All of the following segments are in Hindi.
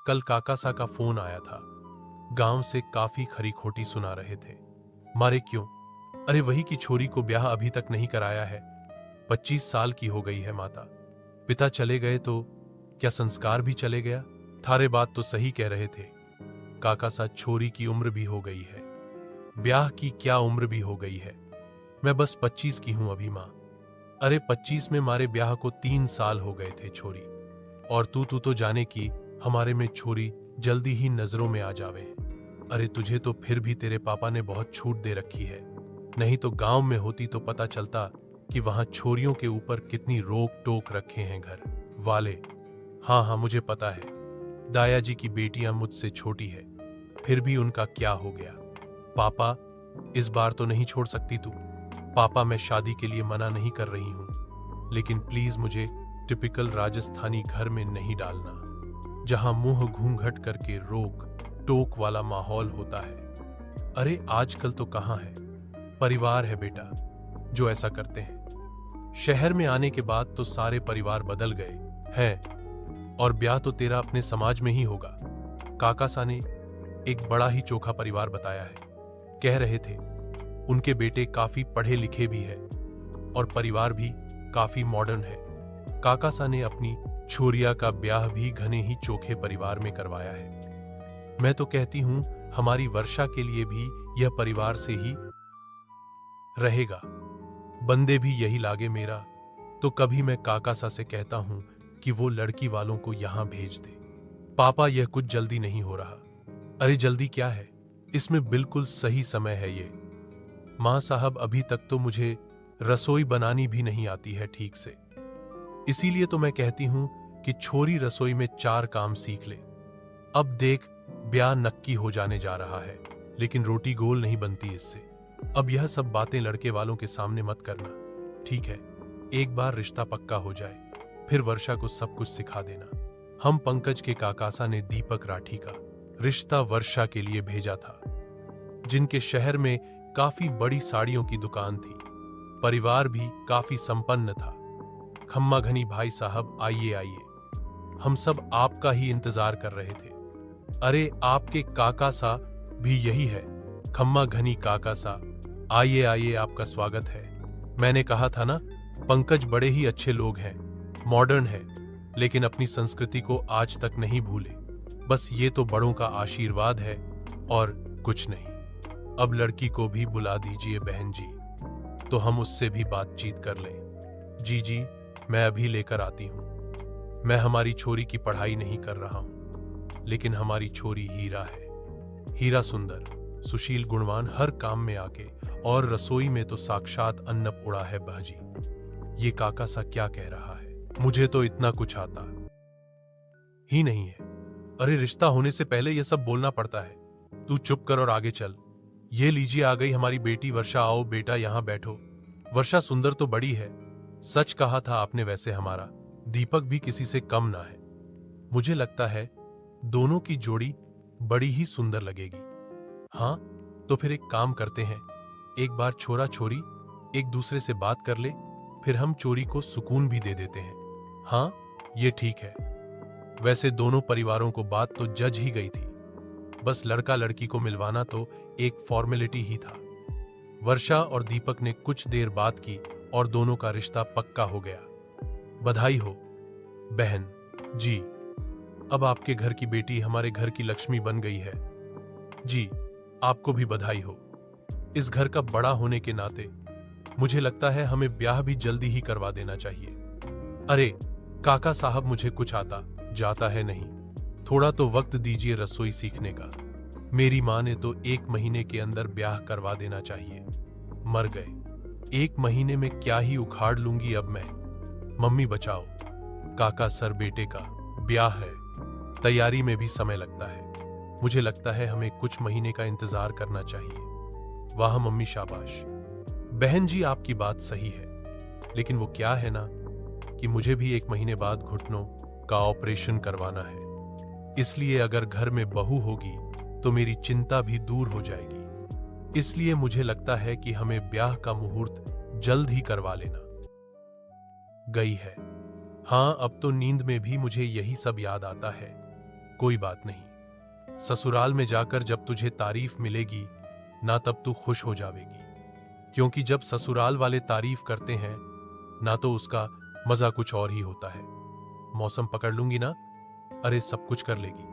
कल काकासा का फोन आया था। गांव से काफी खरी खोटी सुना रहे थे। मारे क्यों? अरे वही की छोरी को ब्याह अभी तक नहीं कराया है। 25 साल की हो गई है माता। पिता चले गए तो क्या संस्कार भी चले गया? थारे बात तो सही कह रहे थे। काकासा छोरी की उम्र भी हो गई है। ब्याह की क्या उम्र भी हो गई है। मैं बस 25 की हूं अभी मां। अरे 25 में मारे ब्याह को 3 साल हो गए थे छोरी। और तू तो जाने की हमारे में छोरी जल्दी ही नजरों में आ जावे। अरे तुझे तो फिर भी तेरे पापा ने बहुत छूट दे रखी है। नहीं तो गांव में होती तो पता चलता कि वहां छोरियों के ऊपर कितनी रोक टोक रखे हैं घर वाले। हाँ मुझे पता है। दाया जी की बेटियां मुझसे छोटी है, फिर भी उनका क्या हो गया? पापा, इस बार तो नहीं छोड़ सकती तू? पापा, मैं शादी के लिए मना नहीं कर रही हूं, लेकिन प्लीज मुझे टिपिकल राजस्थानी घर में नहीं डालना, जहां मुंह घूंघट करके रोक टोक वाला माहौल होता है। अरे आजकल तो कहां है, परिवार है बेटा जो ऐसा करते हैं। शहर में आने के बाद तो सारे परिवार बदल गए हैं, और ब्याह तो तेरा अपने समाज में ही होगा। काकासा ने एक बड़ा ही चोखा परिवार बताया है। कह रहे थे उनके बेटे काफी पढ़े लिखे भी है और परिवार भी काफी मॉडर्न है। काकासा ने अपनी छोरिया का ब्याह भी घने ही चोखे परिवार में करवाया है। मैं तो कहती हूं हमारी वर्षा के लिए भी यह परिवार से ही रहेगा। बंदे भी यही लागे मेरा, तो कभी मैं काकासा से कहता हूं कि वो लड़की वालों को यहां भेज दे। पापा, यह कुछ जल्दी नहीं हो रहा। अरे जल्दी क्या है, इसमें बिल्कुल सही समय है ये। मां साहब, अभी तक तो मुझे रसोई बनानी भी नहीं आती है ठीक से। इसीलिए तो मैं कहती हूं कि छोरी रसोई में 4 काम सीख ले। अब देख, ब्याह नक्की हो जाने जा रहा है, लेकिन रोटी गोल नहीं बनती इससे। अब यह सब बातें लड़के वालों के सामने मत करना, ठीक है? एक बार रिश्ता पक्का हो जाए, फिर वर्षा को सब कुछ सिखा देना। हम पंकज के काकासा ने दीपक राठी का रिश्ता वर्षा के लिए भेजा था, जिनके शहर में काफी बड़ी साड़ियों की दुकान थी। परिवार भी काफी संपन्न था। खम्मा घनी भाई साहब, आइए आइए, हम सब आपका ही इंतजार कर रहे थे। अरे आपके काकासा भी यही है, खम्मा घनी काकासा। आइए आइए, आपका स्वागत है। मैंने कहा था ना, पंकज बड़े ही अच्छे लोग हैं, मॉडर्न है, लेकिन अपनी संस्कृति को आज तक नहीं भूले। बस ये तो बड़ों का आशीर्वाद है और कुछ नहीं। अब लड़की को भी बुला दीजिए बहन जी, तो हम उससे भी बातचीत कर लें। जी, मैं अभी लेकर आती हूं। मैं हमारी छोरी की पढ़ाई नहीं कर रहा हूं, लेकिन हमारी छोरी हीरा है। हीरा सुंदर, सुशील, गुणवान, हर काम में आगे, और रसोई में तो साक्षात अन्नपूर्णा है बहजी। ये काकासा क्या कह रहा है? मुझे तो इतना कुछ आता ही नहीं है। अरे रिश्ता होने से पहले यह सब बोलना पड़ता है। तू चुप कर और आगे चल। ये लीजिए, आ गई हमारी बेटी वर्षा। आओ बेटा, यहां बैठो। वर्षा सुंदर तो बड़ी है, सच कहा था आपने। वैसे हमारा दीपक भी किसी से कम ना है। मुझे लगता है दोनों की जोड़ी बड़ी ही सुंदर लगेगी। हाँ, तो फिर एक काम करते हैं, एक बार छोरा छोरी एक दूसरे से बात कर ले, फिर हम चोरी को सुकून भी दे देते हैं। हाँ, ये ठीक है। वैसे दोनों परिवारों को बात तो जज ही गई थी, बस लड़का लड़की को मिलवाना तो एक फॉर्मेलिटी ही था। वर्षा और दीपक ने कुछ देर बात की और दोनों का रिश्ता पक्का हो गया। बधाई हो बहन जी, अब आपके घर की बेटी हमारे घर की लक्ष्मी बन गई है। जी, आपको भी बधाई हो। इस घर का बड़ा होने के नाते मुझे लगता है हमें ब्याह भी जल्दी ही करवा देना चाहिए। अरे काका साहब, मुझे कुछ आता जाता है नहीं, थोड़ा तो वक्त दीजिए रसोई सीखने का। मेरी मां ने तो 1 महीने के अंदर ब्याह करवा देना चाहिए। मर गए 1 महीने में क्या ही उखाड़ लूंगी अब मैं। मम्मी बचाओ, काका सर बेटे का ब्याह है, तैयारी में भी समय लगता है। मुझे लगता है हमें कुछ महीने का इंतजार करना चाहिए। वाह मम्मी, शाबाश। बहन जी, आपकी बात सही है, लेकिन वो क्या है ना कि मुझे भी 1 महीने बाद घुटनों का ऑपरेशन करवाना है। इसलिए अगर घर में बहू होगी तो मेरी चिंता भी दूर हो जाएगी। इसलिए मुझे लगता है कि हमें ब्याह का मुहूर्त जल्द ही करवा लेना। गई है। हाँ, अब तो नींद में भी मुझे यही सब याद आता है। कोई बात नहीं, ससुराल में जाकर जब तुझे तारीफ मिलेगी ना तब तू खुश हो जावेगी, क्योंकि जब ससुराल वाले तारीफ करते हैं ना तो उसका मजा कुछ और ही होता है। मौसम पकड़ लूंगी ना? अरे सब कुछ कर लेगी।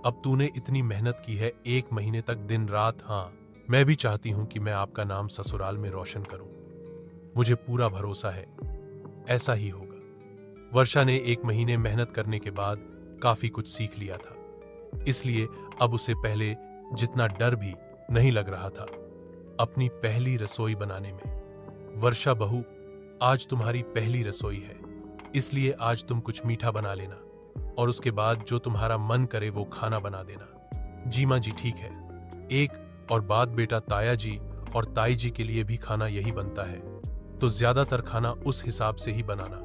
अब तूने इतनी मेहनत की है 1 महीने तक दिन रात। हाँ, मैं भी चाहती हूं कि मैं आपका नाम ससुराल में रोशन करूं। मुझे पूरा भरोसा है ऐसा ही होगा। वर्षा ने 1 महीने मेहनत करने के बाद काफी कुछ सीख लिया था, इसलिए अब उसे पहले जितना डर भी नहीं लग रहा था अपनी पहली रसोई बनाने में। वर्षा बहू, आज तुम्हारी पहली रसोई है, इसलिए आज तुम कुछ मीठा बना लेना और उसके बाद जो तुम्हारा मन करे वो खाना बना देना। जी माँ जी, ठीक है। एक और बात बेटा, ताया जी और ताई जी के लिए भी खाना यही बनता है, तो ज्यादातर खाना उस हिसाब से ही बनाना।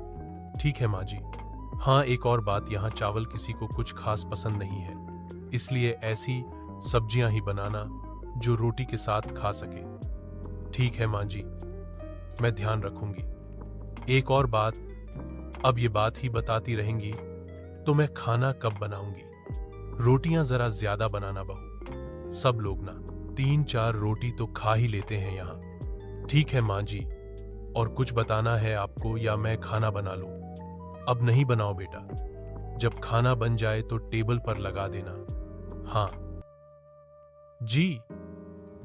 ठीक है माँ जी। हाँ, एक और बात, यहाँ चावल किसी को कुछ खास पसंद नहीं है, इसलिए ऐसी सब्जियां ही बनाना जो रोटी के साथ खा सके। ठीक है माँ जी, मैं ध्यान रखूंगी। एक और बात, अब ये बात ही बताती रहेंगी तो मैं खाना कब बनाऊंगी? रोटियां जरा ज्यादा बनाना बहू, सब लोग ना 3-4 रोटी तो खा ही लेते हैं यहाँ। ठीक है माँ जी। और कुछ बताना है आपको या मैं खाना बना लूं? अब नहीं बनाओ बेटा, जब खाना बन जाए तो टेबल पर लगा देना। हाँ जी।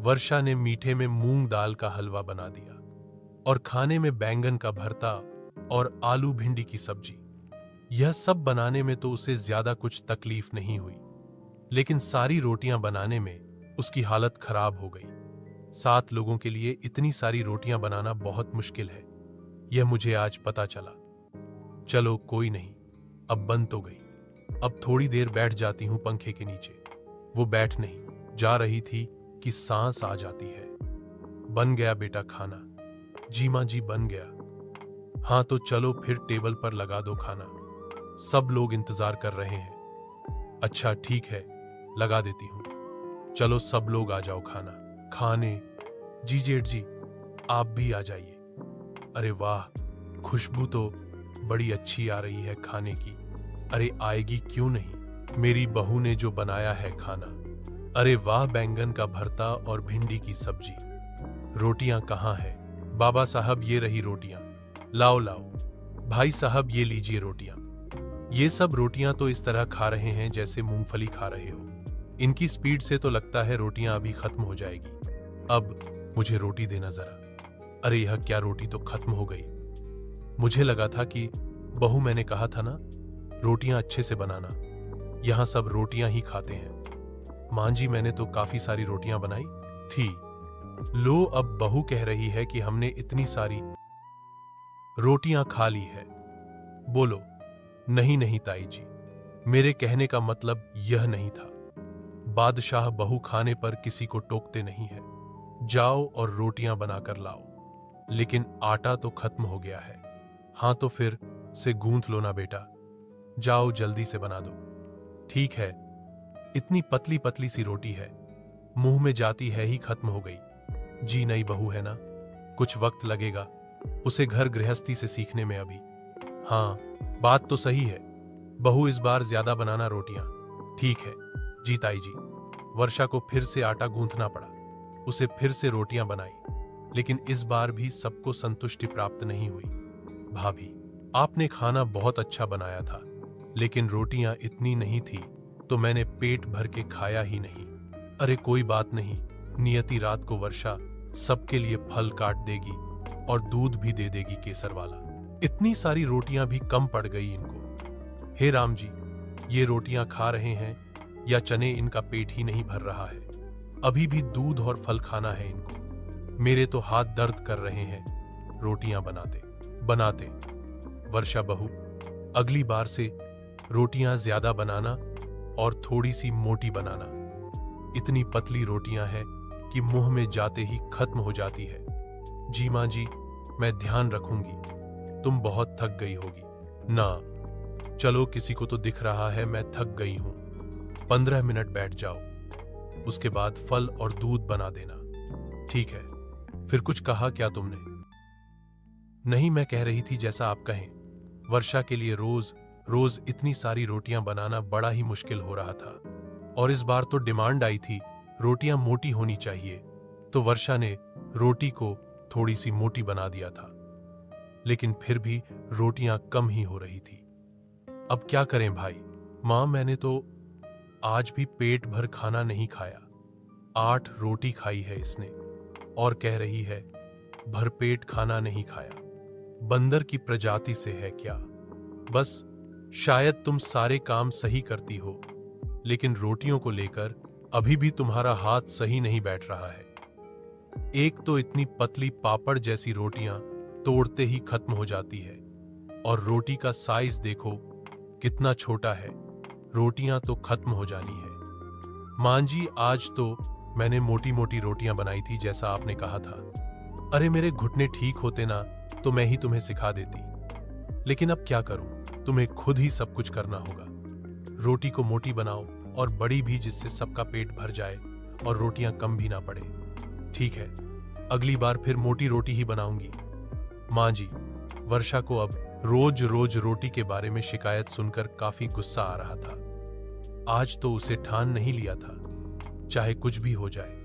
वर्षा ने मीठे में मूंग दाल का हलवा बना दिया और खाने में बैंगन का भरता और आलू भिंडी की सब्जी। यह सब बनाने में तो उसे ज्यादा कुछ तकलीफ नहीं हुई, लेकिन सारी रोटियां बनाने में उसकी हालत खराब हो गई। 7 लोगों के लिए इतनी सारी रोटियां बनाना बहुत मुश्किल है, यह मुझे आज पता चला। चलो कोई नहीं, अब बन तो गई, अब थोड़ी देर बैठ जाती हूं पंखे के नीचे। वो बैठ नहीं जा रही थी कि सांस आ जाती है। बन गया बेटा खाना? जी माँ जी, बन गया। हाँ तो चलो फिर टेबल पर लगा दो खाना, सब लोग इंतजार कर रहे हैं। अच्छा ठीक है, लगा देती हूं। चलो सब लोग आ जाओ खाना खाने। जी जेठ जी, आप भी आ जाइए। अरे वाह, खुशबू तो बड़ी अच्छी आ रही है खाने की। अरे आएगी क्यों नहीं, मेरी बहू ने जो बनाया है खाना। अरे वाह, बैंगन का भरता और भिंडी की सब्जी। रोटियां कहाँ है? बाबा साहब, ये रही रोटियां। लाओ लाओ। भाई साहब, ये लीजिए रोटियां। ये सब रोटियां तो इस तरह खा रहे हैं जैसे मूंगफली खा रहे हो। इनकी स्पीड से तो लगता है रोटियां अभी खत्म हो जाएगी। अब मुझे रोटी देना जरा। अरे यह क्या, रोटी तो खत्म हो गई। मुझे लगा था कि बहू, मैंने कहा था ना रोटियां अच्छे से बनाना, यहां सब रोटियां ही खाते हैं। मां जी, मैंने तो काफी सारी रोटियां बनाई थी। लो, अब बहू कह रही है कि हमने इतनी सारी रोटियां खा ली है। बोलो। नहीं नहीं ताई जी, मेरे कहने का मतलब यह नहीं था। बादशाह बहू खाने पर किसी को टोकते नहीं है। जाओ और रोटियां बनाकर लाओ। लेकिन आटा तो खत्म हो गया है। हाँ तो फिर से गूंथ लो ना बेटा, जाओ जल्दी से बना दो। ठीक है। इतनी पतली पतली सी रोटी है, मुंह में जाती है ही खत्म हो गई। जी नई बहू है ना, कुछ वक्त लगेगा उसे घर गृहस्थी से सीखने में अभी। हाँ, बात तो सही है बहू, इस बार ज्यादा बनाना रोटियां। ठीक है जी ताई जी। वर्षा को फिर से आटा गूंथना पड़ा, उसे फिर से रोटियां बनाई, लेकिन इस बार भी सबको संतुष्टि प्राप्त नहीं हुई। भाभी, आपने खाना बहुत अच्छा बनाया था, लेकिन रोटियां इतनी नहीं थी तो मैंने पेट भर के खाया ही नहीं। अरे कोई बात नहीं, नियति रात को वर्षा सबके लिए फल काट देगी और दूध भी दे देगी केसर वाला। इतनी सारी रोटियां भी कम पड़ गई इनको। हे राम जी, ये रोटियां खा रहे हैं या चने इनका पेट ही नहीं भर रहा है। अभी भी दूध और फल खाना है इनको। मेरे तो हाथ दर्द कर रहे हैं रोटियां बनाते बनाते। वर्षा बहू, अगली बार से रोटियां ज्यादा बनाना और थोड़ी सी मोटी बनाना। इतनी पतली रोटियां हैं कि मुंह में जाते ही खत्म हो जाती है। जी मां जी, मैं ध्यान रखूंगी। तुम बहुत थक गई होगी ना। चलो, किसी को तो दिख रहा है मैं थक गई हूं। 15 मिनट बैठ जाओ, उसके बाद फल और दूध बना देना। ठीक है। फिर कुछ कहा क्या तुमने? नहीं, मैं कह रही थी जैसा आप कहें। वर्षा के लिए रोज रोज इतनी सारी रोटियां बनाना बड़ा ही मुश्किल हो रहा था। और इस बार तो डिमांड आई थी, रोटियां मोटी होनी चाहिए, तो वर्षा ने रोटी को थोड़ी सी मोटी बना दिया था। लेकिन फिर भी रोटियां कम ही हो रही थी। अब क्या करें भाई? मां, मैंने तो आज भी पेट भर खाना नहीं खाया। 8 रोटी खाई है इसने और कह रही है भरपेट खाना नहीं खाया। बंदर की प्रजाति से है क्या? बस शायद तुम सारे काम सही करती हो, लेकिन रोटियों को लेकर अभी भी तुम्हारा हाथ सही नहीं बैठ रहा है। एक तो इतनी पतली पापड़ जैसी रोटियां तोड़ते ही खत्म हो जाती है, और रोटी का साइज देखो कितना छोटा है, रोटियां तो खत्म हो जानी है। मां जी, आज तो मैंने मोटी मोटी रोटियां बनाई थी जैसा आपने कहा था। अरे मेरे घुटने ठीक होते ना तो मैं ही तुम्हें सिखा देती, लेकिन अब क्या करूं, तुम्हें खुद ही सब कुछ करना होगा। रोटी को मोटी बनाओ और बड़ी भी, जिससे सबका पेट भर जाए और रोटियां कम भी ना पड़े। ठीक है, अगली बार फिर मोटी रोटी ही बनाऊंगी। मां जी, वर्षा को अब रोज रोज रोटी के बारे में शिकायत सुनकर काफी गुस्सा आ रहा था। आज तो उसे ठान नहीं लिया था, चाहे कुछ भी हो जाए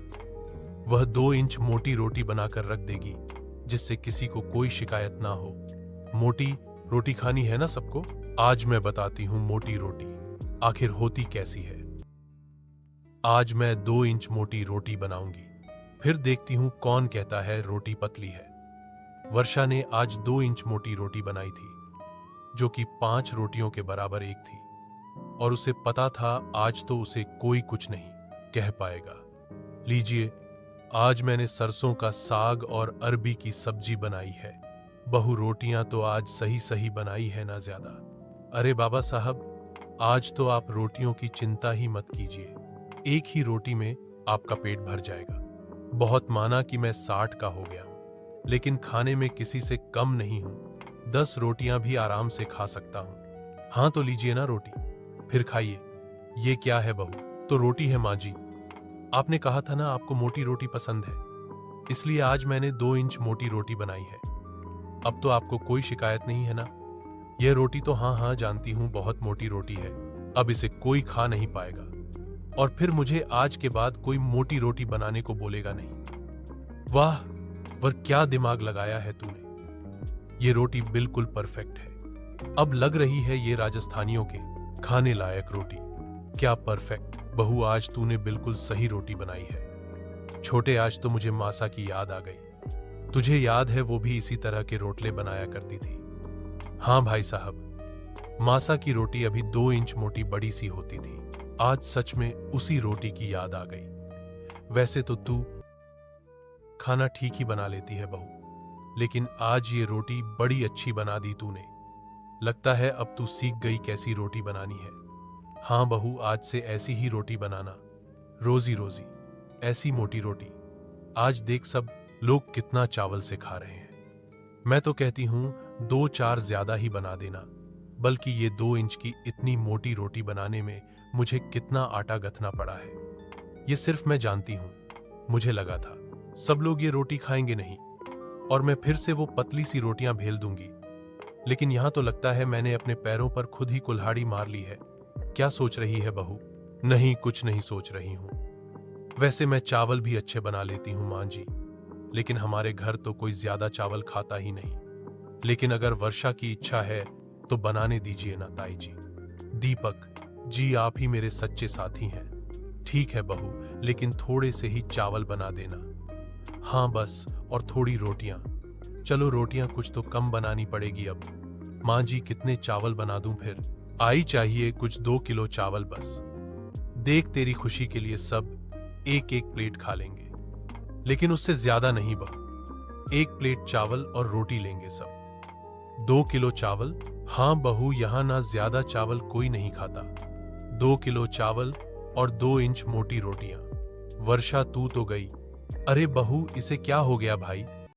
वह 2 इंच मोटी रोटी बनाकर रख देगी, जिससे किसी को कोई शिकायत ना हो। मोटी रोटी खानी है ना सबको? आज मैं बताती हूं मोटी रोटी आखिर होती कैसी है। आज मैं 2 इंच मोटी रोटी बनाऊंगी, फिर देखती हूं कौन कहता है रोटी पतली है। वर्षा ने आज 2 इंच मोटी रोटी बनाई थी, जो कि 5 रोटियों के बराबर एक थी, और उसे पता था आज तो उसे कोई कुछ नहीं कह पाएगा। लीजिए, आज मैंने सरसों का साग और अरबी की सब्जी बनाई है। बहू, रोटियां तो आज सही सही बनाई है ना ज्यादा? अरे बाबा साहब, आज तो आप रोटियों की चिंता ही मत कीजिए, एक ही रोटी में आपका पेट भर जाएगा। बहुत माना कि मैं 60 का हो गया हूं, लेकिन खाने में किसी से कम नहीं हूं। 10 रोटियां भी आराम से खा सकता हूं। हाँ तो लीजिए ना रोटी, फिर खाइए। ये क्या है बहू? तो रोटी है मां जी। आपने कहा था ना आपको मोटी रोटी पसंद है, इसलिए आज मैंने 2 इंच मोटी रोटी बनाई है। अब तो आपको कोई शिकायत नहीं है ना? यह रोटी तो हाँ जानती हूं बहुत मोटी रोटी है, अब इसे कोई खा नहीं पाएगा, और फिर मुझे आज के बाद कोई मोटी रोटी बनाने को बोलेगा नहीं। वाह, क्या दिमाग लगाया है तूने। ये रोटी बिल्कुल परफेक्ट है। अब लग रही है ये राजस्थानियों के खाने लायक रोटी। क्या परफेक्ट बहू, आज तूने बिल्कुल सही रोटी बनाई है। छोटे, आज तो मुझे मासा की याद आ गई। तुझे याद है वो भी इसी तरह के रोटले बनाया करती थी? हाँ भाई साहब, मासा की रोटी अभी 2 इंच मोटी बड़ी सी होती थी। आज सच में उसी रोटी की याद आ गई। वैसे तो तू खाना ठीक ही बना लेती है बहू, लेकिन आज ये रोटी बड़ी अच्छी बना दी तूने। लगता है अब तू सीख गई कैसी रोटी बनानी है। हाँ बहू, आज से ऐसी ही रोटी बनाना, रोजी रोजी ऐसी मोटी रोटी। आज देख सब लोग कितना चावल से खा रहे हैं। मैं तो कहती हूं 2-4 ज्यादा ही बना देना, बल्कि ये 2 इंच की इतनी मोटी रोटी बनाने में मुझे कितना आटा गथना पड़ा है, ये सिर्फ मैं जानती हूं। मुझे लगा था सब लोग ये रोटी खाएंगे नहीं, और मैं फिर से वो पतली सी रोटियां भेल दूंगी, लेकिन यहां तो लगता है मैंने अपने पैरों पर खुद ही कुल्हाड़ी मार ली है। क्या सोच रही है बहू? नहीं, कुछ नहीं सोच रही हूं। वैसे मैं चावल भी अच्छे बना लेती हूं मां जी, लेकिन हमारे घर तो कोई ज्यादा चावल खाता ही नहीं। लेकिन अगर वर्षा की इच्छा है तो बनाने दीजिए ना ताई जी। दीपक जी, आप ही मेरे सच्चे साथी हैं। ठीक है बहू, लेकिन थोड़े से ही चावल बना देना। हाँ बस, और थोड़ी रोटियां। चलो रोटियां कुछ तो कम बनानी पड़ेगी अब। मां जी, कितने चावल बना दूं फिर? आई चाहिए कुछ 2 किलो चावल बस। देख, तेरी खुशी के लिए सब 1-1 प्लेट खा लेंगे, लेकिन उससे ज्यादा नहीं बहू। 1 प्लेट चावल और रोटी लेंगे सब। 2 किलो चावल? हाँ बहू, यहां ना ज्यादा चावल कोई नहीं खाता। 2 किलो चावल और 2 इंच मोटी रोटियां। वर्षा, तू तो गई। अरे बहू, इसे क्या हो गया भाई?